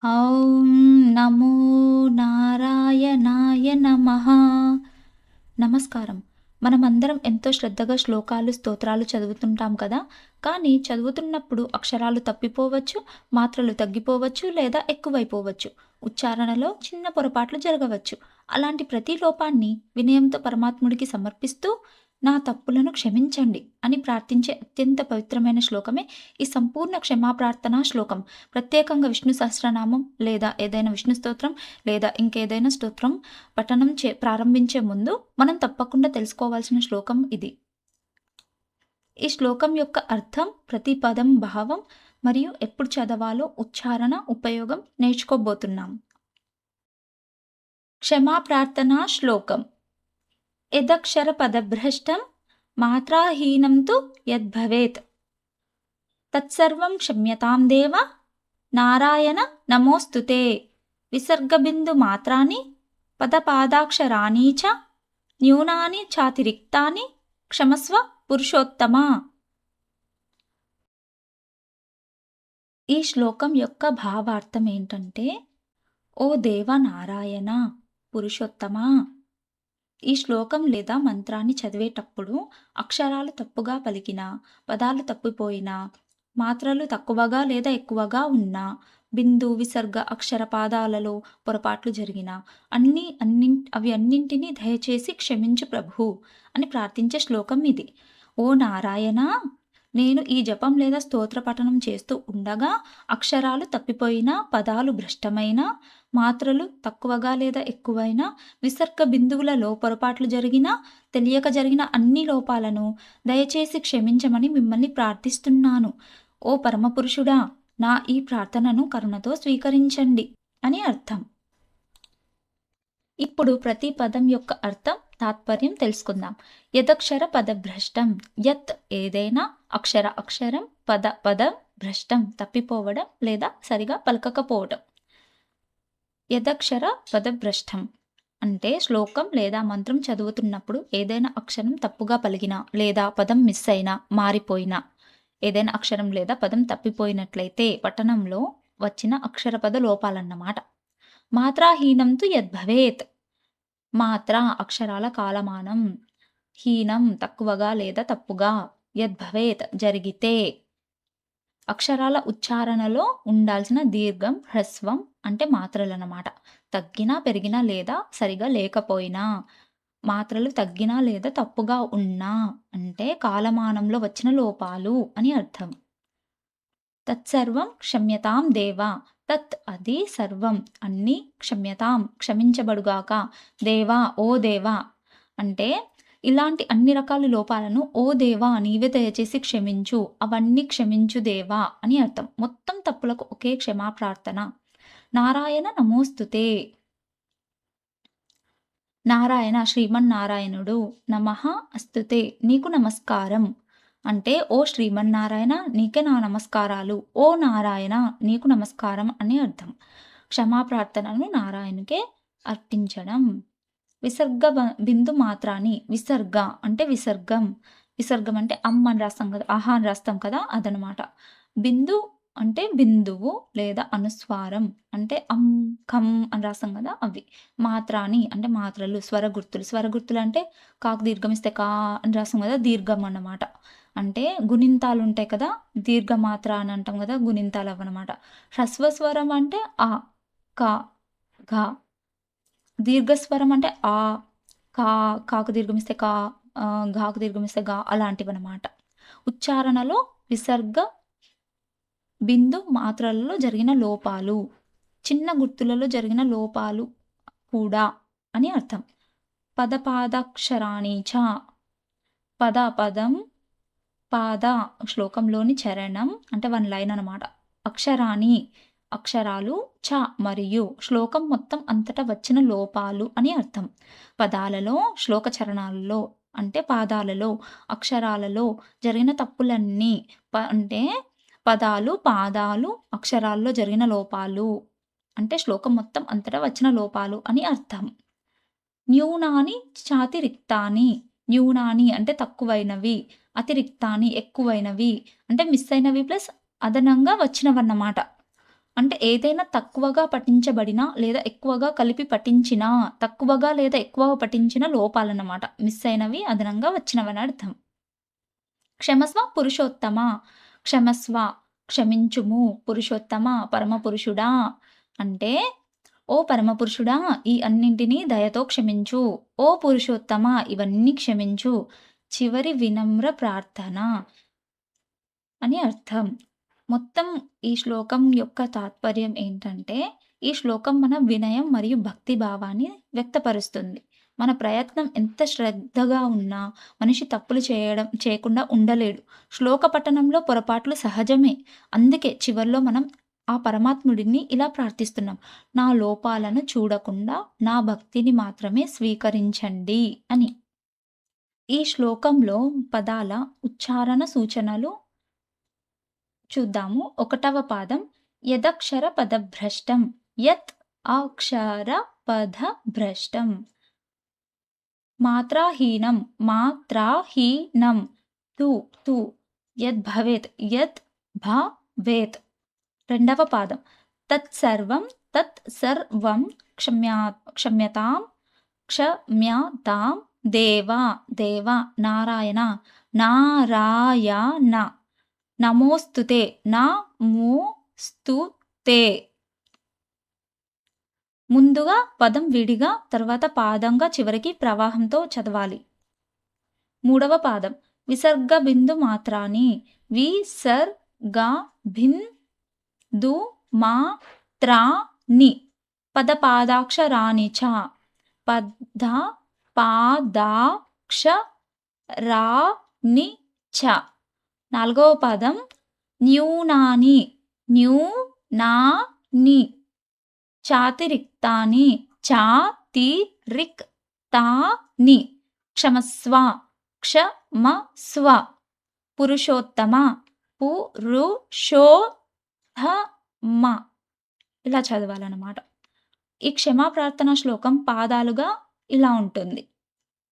ॐ నమో నారాయణాయ నమః. నమస్కారం. మనమందరం ఎంతో శ్రద్ధగా శ్లోకాలు, స్తోత్రాలు చదువుతుంటాం కదా! కానీ చదువుతున్నప్పుడు అక్షరాలు తప్పిపోవచ్చు, మాత్రలు తగ్గిపోవచ్చు లేదా ఎక్కువైపోవచ్చు. ఉచ్చారణలో చిన్న పొరపాట్లు జరగవచ్చు. అలాంటి ప్రతి లోపాన్ని వినయంతో పరమాత్ముడికి సమర్పిస్తూ నా తప్పులను క్షమించండి అని ప్రార్థించే అత్యంత పవిత్రమైన శ్లోకమే ఈ సంపూర్ణ క్షమాప్రార్థనా శ్లోకం. ప్రత్యేకంగా విష్ణు సహస్రనామం లేదా ఏదైనా విష్ణు స్తోత్రం లేదా ఇంకేదైనా స్తోత్రం పఠనం ప్రారంభించే ముందు మనం తప్పకుండా తెలుసుకోవాల్సిన శ్లోకం ఇది. ఈ శ్లోకం యొక్క అర్థం, ప్రతి పదం భావం మరియు ఎప్పుడు చదవాలో ఉచ్చారణ, ఉపయోగం నేర్చుకోబోతున్నాం. క్షమాప్రార్థనా శ్లోకం. యదక్షర పదభ్రష్టం మాత్రాహీనం తు యద్భవేత్ తత్సర్వం క్షమ్యతాం దేవ నారాయణ నమోస్తుతే. విసర్గబిందు మాత్రాని పదపాదాక్షరాణి చ న్యూనాని చాతిరిక్తాని క్షమస్వ పురుషోత్తమ. ఈ శ్లోకం యొక్క భావార్థం ఏంటంటే, ఓ దేవ నారాయణ, పురుషోత్తమ. ఈ శ్లోకం లేదా మంత్రాన్ని చదివేటప్పుడు అక్షరాలు తప్పుగా పలికినా, పదాలు తప్పిపోయినా, మాత్రలు తక్కువగా లేదా ఎక్కువగా ఉన్నా, బిందు, విసర్గ, అక్షర పాదాలలో పొరపాట్లు జరిగినా అవి అన్నింటినీ దయచేసి క్షమించు ప్రభు అని ప్రార్థించే శ్లోకం ఇది. ఓ నారాయణ, నేను ఈ జపం లేదా స్తోత్ర పఠనం చేస్తూ ఉండగా అక్షరాలు తప్పిపోయినా, పదాలు భ్రష్టమైనా, మాత్రలు తక్కువగా లేదా ఎక్కువైనా, విసర్గ బిందువులలో పొరపాట్లు జరిగినా, తెలియక జరిగిన అన్ని లోపాలను దయచేసి క్షమించమని మిమ్మల్ని ప్రార్థిస్తున్నాను. ఓ పరమపురుషుడా, నా ఈ ప్రార్థనను కరుణతో స్వీకరించండి అని అర్థం. ఇప్పుడు ప్రతి పదం యొక్క అర్థం, తాత్పర్యం తెలుసుకుందాం. యదక్షర పదభ్రష్టం. యత్ ఏదైనా, అక్షర అక్షరం, పద పదం, భ్రష్టం తప్పిపోవడం లేదా సరిగా పలకకపోవడం. యదక్షర పదభ్రష్టం అంటే శ్లోకం లేదా మంత్రం చదువుతున్నప్పుడు ఏదైనా అక్షరం తప్పుగా పలికినా లేదా పదం మిస్ అయినా, మారిపోయినా, ఏదైనా అక్షరం లేదా పదం తప్పిపోయినట్లయితే పఠనంలో వచ్చిన అక్షర పద లోపాలన్నమాట. మాత్రాహీనంతు యద్భవేత్. మాత్ర అక్షరాల కాలమానం, హీనం తక్కువగా లేదా తప్పుగా, యద్భవేత్ జరిగితే. అక్షరాల ఉచ్చారణలో ఉండాల్సిన దీర్ఘం, హ్రస్వం అంటే మాత్రలన్నమాట. తగ్గినా, పెరిగినా లేదా సరిగా లేకపోయినా, మాత్రలు తగ్గినా లేదా తప్పుగా ఉన్నా అంటే కాలమానంలో వచ్చిన లోపాలు అని అర్థం. తత్సర్వం క్షమ్యతాం దేవా. తత్ అది, సర్వం అన్ని, క్షమ్యతాం క్షమించబడుగాక, దేవా ఓ దేవా అంటే ఇలాంటి అన్ని రకాల లోపాలను ఓ దేవా నీవే దయచేసి క్షమించు, అవన్నీ క్షమించు దేవా అని అర్థం. మొత్తం తప్పులకు ఒకే క్షమాప్రార్థన. నారాయణ నమోస్తుతే. నారాయణ శ్రీమన్నారాయణుడు, నమః అస్తుతే నీకు నమస్కారం అంటే ఓ శ్రీమన్నారాయణ నీకే నా నమస్కారాలు, ఓ నారాయణ నీకు నమస్కారం అని అర్థం. క్షమాప్రార్థనను నారాయణుకే అర్పించడం. విసర్గ బిందు మాత్రాన్ని. విసర్గ అంటే విసర్గం. విసర్గం అంటే అమ్ అని రాస్తాం కదా, ఆహా అని రాస్తాం కదా, అదనమాట. బిందు అంటే బిందువు లేదా అనుస్వారం అంటే అమ్, ఖమ్ అని రాస్తాం కదా, అవి. మాత్రాని అంటే మాత్రలు, స్వరగుర్తులు. స్వరగుర్తులు అంటే కాకు దీర్ఘం ఇస్తే కా అని రాస్తాం కదా, దీర్ఘం అన్నమాట. అంటే గుణింతాలు ఉంటాయి కదా, దీర్ఘమాత్ర అని అంటాం కదా, గుణింతాలు అవన్నమాట. హ్రస్వస్వరం అంటే ఆ, కా, ఘ. దీర్ఘస్వరం అంటే ఆ, కా, కాకు దీర్ఘమిస్తే కా, ఘాకు దీర్ఘమిస్తే గా, అలాంటివన్నమాట. ఉచ్చారణలో విసర్గ బిందు మాత్రలలో జరిగిన లోపాలు, చిన్న గుర్తులలో జరిగిన లోపాలు కూడా అని అర్థం. పదపాదాక్షరాణి చ. పద పదం, పాద శ్లోకంలోని చరణం అంటే 1 లైన్ అనమాట. అక్షరాణి అక్షరాలు, చ మరియు శ్లోకం మొత్తం అంతటా వచ్చిన లోపాలు అని అర్థం. పదాలలో, శ్లోక చరణాలలో అంటే పాదాలలో, అక్షరాలలో జరిగిన తప్పులన్నీ అంటే పదాలు, పాదాలు, అక్షరాల్లో జరిగిన లోపాలు అంటే శ్లోకం మొత్తం అంతటా వచ్చిన లోపాలు అని అర్థం. న్యూనాని చాతిరిక్తాని. న్యూనాని అంటే తక్కువైనవి, అతిరిక్తాని ఎక్కువైనవి అంటే మిస్ అయినవి ప్లస్ అదనంగా వచ్చినవన్నమాట. అంటే ఏదైనా తక్కువగా పఠించబడినా లేదా ఎక్కువగా కలిపి పఠించినా, తక్కువగా లేదా ఎక్కువగా పఠించిన లోపాలన్నమాట. మిస్ అయినవి, అదనంగా వచ్చినవని అర్థం. క్షమస్వ పురుషోత్తమ, క్షమస్వ క్షమించుము, పురుషోత్తమ పరమపురుషుడా అంటే, ఓ పరమపురుషుడా ఈ అన్నింటిని దయతో క్షమించు. ఓ పురుషోత్తమ ఇవన్నీ క్షమించు. చివరి వినమ్ర ప్రార్థన అని అర్థం. మొత్తం ఈ శ్లోకం యొక్క తాత్పర్యం ఏంటంటే, ఈ శ్లోకం మన వినయం మరియు భక్తి భావాన్ని వ్యక్తపరుస్తుంది. మన ప్రయత్నం ఎంత శ్రద్ధగా ఉన్నా మనిషి తప్పులు చేయకుండా ఉండలేడు. శ్లోక పఠనంలో పొరపాట్లు సహజమే. అందుకే చివర్లో మనం ఆ పరమాత్ముడిని ఇలా ప్రార్థిస్తున్నాం. నా లోపాలను చూడకుండా నా భక్తిని మాత్రమే స్వీకరించండి అని. ఈ శ్లోకంలో పదాల ఉచ్చారణ సూచనలు చూద్దాము. 1వ పాదం యదక్షర పదభ్రష్టం. యత్ అక్షర పదభ్రష్టం. మాత్రాహీనం, మాత్రాహీనం. తు తు యద్భవేత్, యత్ భవేత్. 2వ పాదం తత్సర్వం, తత్సర్వం. క్షమ్యతాం, క్షమ్యతాం. దేవ, దేవ. నారాయణ, నారాయణ. నమోస్తుతే, నమోస్తుతే. ముందుగా పదం విడిగా, తర్వాత పాదంగా, చివరికి ప్రవాహంతో చదవాలి. 3వ పాదం విసర్గ బిందు మాత్రాని. విసర్గ బిందు మాత్రాని. పద పాదాక్షరాని చ. పద పాదాక్షరాని చ. 4వ పాదం న్యూనాని, న్యూనాని. చాతిరిక్తాని, చాతిరిక్తాని. క్షమస్వ, క్షమస్వ. పురుషోత్తమ, పురుషోత్తమ. ఇలా చదవాలన్నమాట. ఈ క్షమా ప్రార్థనా శ్లోకం పాదాలుగా ఇలా ఉంటుంది.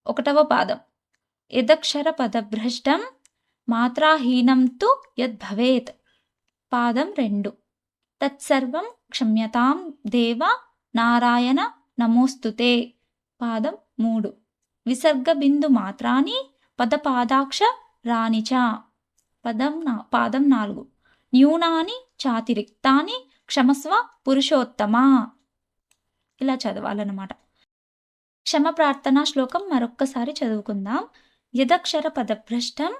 1వ పాదం యదక్షర పదభ్రష్టం మాత్రాహీనం తు యద్భవేత్. పాదం 2 తత్సర్వం క్షమ్యతాం దేవ నారాయణ నమోస్తుతే. పాదం 3 విసర్గ బిందు మాత్రాని పద పాదాక్షరాని చ. పాదం 4 న్యూనాని చాతిరిక్తాని క్షమస్వ పురుషోత్తమ. ఇలా చదవాలన్నమాట. క్షమ ప్రార్థనా శ్లోకం మరొక్కసారి చదువుకుందాం. యదక్షర పదభ్రష్టం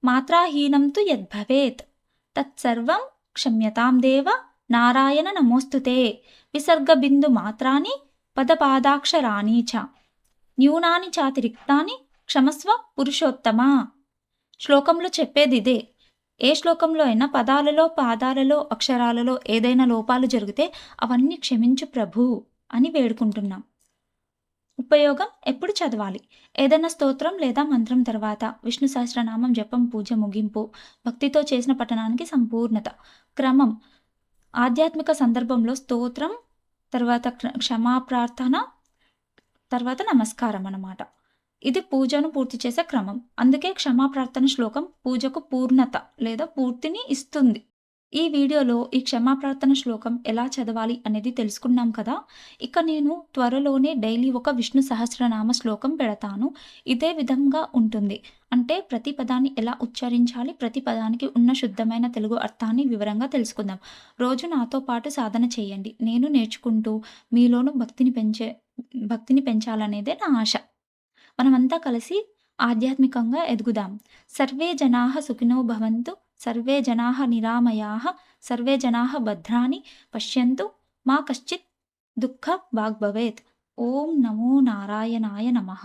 మాత్రాహీనం తు యద్భవేత్. తత్సర్వం క్షమ్యతాం దేవ నారాయణ నమోస్తుతే. విసర్గ బిందు మాత్రాని పద పాదాక్షరాని చ. న్యూనాని చాతిరిక్తాని క్షమస్వ పురుషోత్తమ. శ్లోకంలో చెప్పేది ఇదే. ఏ శ్లోకంలో అయినా పదాలలో, పాదాలలో, అక్షరాలలో ఏదైనా లోపాలు జరిగితే అవన్నీ క్షమించు ప్రభు అని వేడుకుంటున్నాం. ఉపయోగం ఎప్పుడు చదవాలి? ఏదైనా స్తోత్రం లేదా మంత్రం తర్వాత విష్ణు సహస్రనామం జపం, పూజ ముగింపు, భక్తితో చేసిన పఠనానికి సంపూర్ణత. క్రమం ఆధ్యాత్మిక సందర్భంలో స్తోత్రం, తర్వాత క్షమా ప్రార్థన, తర్వాత నమస్కారం అన్నమాట. ఇది పూజను పూర్తి చేసే క్రమం. అందుకే క్షమా ప్రార్థన శ్లోకం పూజకు పూర్ణత లేదా పూర్తిని ఇస్తుంది. ఈ వీడియోలో ఈ క్షమా ప్రార్థన శ్లోకం ఎలా చదవాలి అనేది తెలుసుకున్నాం కదా. ఇక నేను త్వరలోనే డైలీ ఒక విష్ణు సహస్రనామ శ్లోకం పెడతాను. ఇదే విధంగా ఉంటుంది. అంటే ప్రతి పదాన్ని ఎలా ఉచ్చరించాలి, ప్రతి పదానికి ఉన్న శుద్ధమైన తెలుగు అర్థాన్ని వివరంగా తెలుసుకుందాం. రోజు నాతో పాటు సాధన చేయండి. నేను నేర్చుకుంటూ మీలోనూ భక్తిని పెంచాలనేదే నా ఆశ. మనమంతా కలిసి ఆధ్యాత్మికంగా ఎదుగుదాం. సర్వే జనాః సుఖినో భవంతు, సర్వే జనాః నిరామయాః, సర్వే జనాః భద్రాణి పశ్యంతు, మా కశ్చిత్ దుఃఖ భాగ్ భవేత్. ఓం నమో నారాయణాయ నమః.